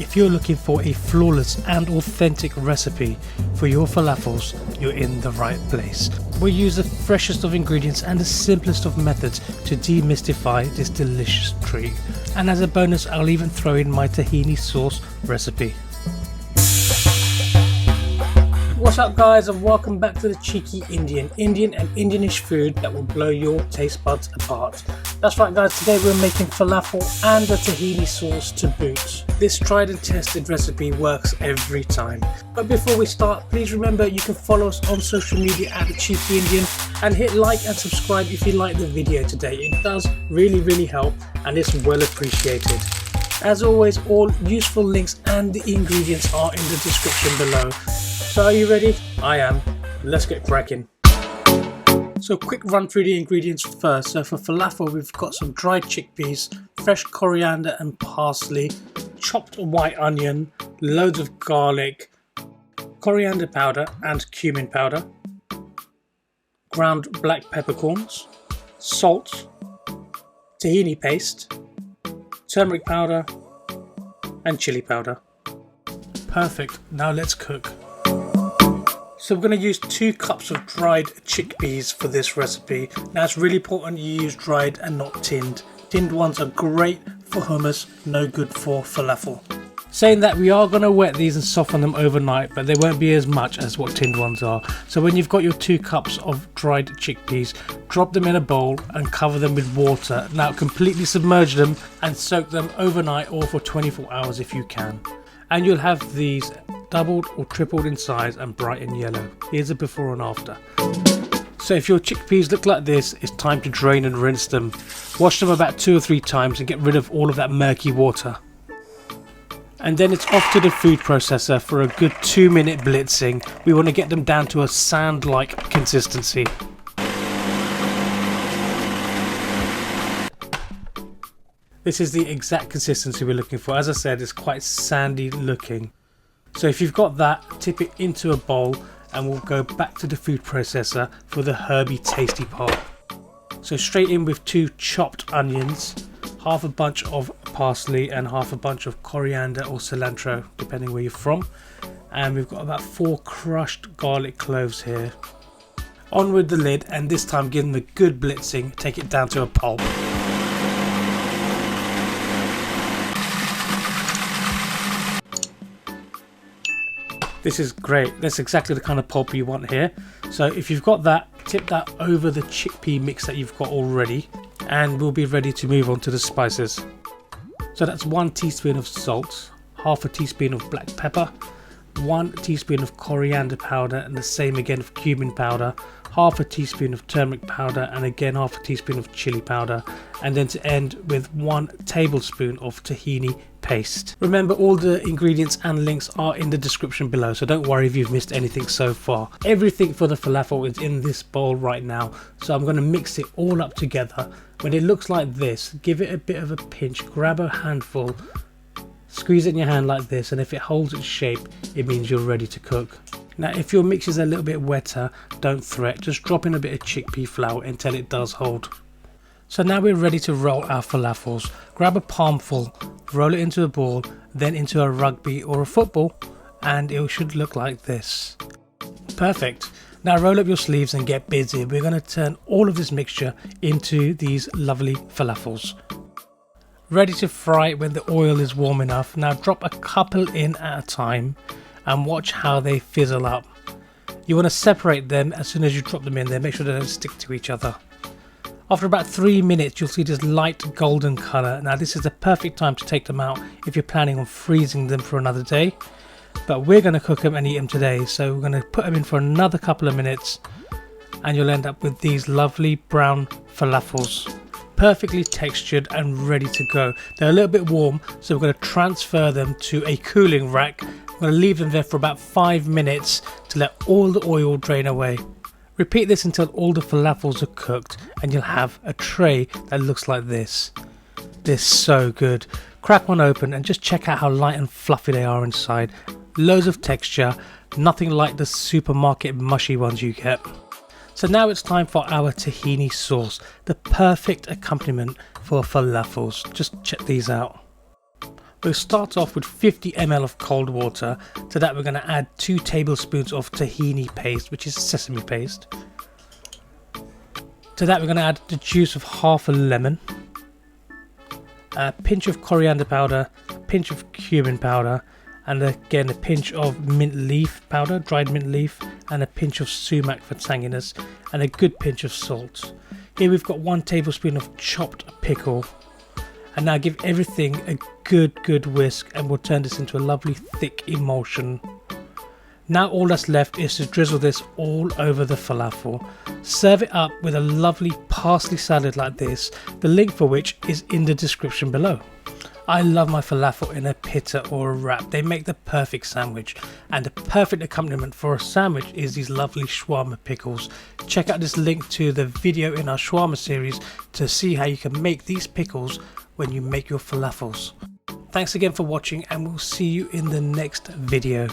If you're looking for a flawless and authentic recipe for your falafels, you're in the right place. We use the freshest of ingredients and the simplest of methods to demystify this delicious treat. And as a bonus, I'll even throw in my tahini sauce recipe. What's up guys, and welcome back to the cheeky Indian and Indianish food that will blow your taste buds apart. That's right guys, today we're making falafel and the tahini sauce to boot. This tried and tested recipe works every time. But before we start, please remember you can follow us on social media at the cheeky Indian and hit like and subscribe if you like the video today. It does really help and it's well appreciated. As always, all useful links and the ingredients are in the description below. So are you ready? I am. Let's get cracking. So quick run through the ingredients first. So for falafel we've got some dried chickpeas, fresh coriander and parsley, chopped white onion, loads of garlic, coriander powder and cumin powder, ground black peppercorns, salt, tahini paste, turmeric powder and chili powder. Perfect, now let's cook. So we're going to use 2 cups of dried chickpeas for this recipe. Now it's really important you use dried and not tinned. Tinned ones are great for hummus, no good for falafel. Saying that, we are going to wet these and soften them overnight, but they won't be as much as what tinned ones are. So when you've got your 2 cups of dried chickpeas, drop them in a bowl and cover them with water. Now completely submerge them and soak them overnight or for 24 hours if you can. And you'll have these doubled or tripled in size and bright and yellow. Here's a before and after. So if your chickpeas look like this, it's time to drain and rinse them. Wash them about 2 or 3 times and get rid of all of that murky water. And then it's off to the food processor for a good 2-minute blitzing. We want to get them down to a sand-like consistency. This is the exact consistency we're looking for. As I said, it's quite sandy looking. So if you've got that, tip it into a bowl and we'll go back to the food processor for the herby tasty part. So straight in with 2 chopped onions, half a bunch of parsley and half a bunch of coriander or cilantro, depending where you're from. And we've got about 4 crushed garlic cloves here. On with the lid, and this time give them a good blitzing, take it down to a pulp. This is great. That's exactly the kind of pulp you want here. So if you've got that, tip that over the chickpea mix that you've got already and we'll be ready to move on to the spices. So that's 1 teaspoon of salt, half a teaspoon of black pepper, 1 teaspoon of coriander powder and the same again of cumin powder, half a teaspoon of turmeric powder and again half a teaspoon of chili powder, and then to end with 1 tablespoon of tahini paste. Remember, all the ingredients and links are in the description below, so don't worry if you've missed anything so far. Everything for the falafel is in this bowl right now, so I'm going to mix it all up together. When it looks like this, give it a bit of a pinch, grab a handful, squeeze it in your hand like this, and if it holds its shape, it means you're ready to cook. Now if your mix is a little bit wetter, don't fret, just drop in a bit of chickpea flour until it does hold. So now we're ready to roll our falafels. Grab a palmful, roll it into a ball, then into a rugby or a football, and it should look like this. Perfect. Now roll up your sleeves and get busy. We're going to turn all of this mixture into these lovely falafels. Ready to fry when the oil is warm enough. Now drop a couple in at a time and watch how they fizzle up. You want to separate them as soon as you drop them in there, make sure they don't stick to each other. After about 3 minutes you'll see this light golden colour. Now this is the perfect time to take them out if you're planning on freezing them for another day. But we're going to cook them and eat them today, so we're going to put them in for another couple of minutes and you'll end up with these lovely brown falafels. Perfectly textured and ready to go. They're a little bit warm, so we're going to transfer them to a cooling rack. We're going to leave them there for about 5 minutes to let all the oil drain away. Repeat this until all the falafels are cooked and you'll have a tray that looks like this. They're so good. Crack one open and just check out how light and fluffy they are inside. Loads of texture, nothing like the supermarket mushy ones you get. So now it's time for our tahini sauce, the perfect accompaniment for falafels. Just check these out. We'll start off with 50 ml of cold water. To that we're going to add 2 tablespoons of tahini paste, which is sesame paste. To that we're going to add the juice of half a lemon, a pinch of coriander powder, a pinch of cumin powder, and again a pinch of mint leaf powder, dried mint leaf, and a pinch of sumac for tanginess, and a good pinch of salt. Here we've got 1 tablespoon of chopped pickle. And now give everything a good whisk, and we'll turn this into a lovely thick emulsion. Now all that's left is to drizzle this all over the falafel. Serve it up with a lovely parsley salad like this, the link for which is in the description below. I love my falafel in a pita or a wrap. They make the perfect sandwich, and the perfect accompaniment for a sandwich is these lovely shawarma pickles. Check out this link to the video in our shawarma series to see how you can make these pickles when you make your falafels. Thanks again for watching, and we'll see you in the next video.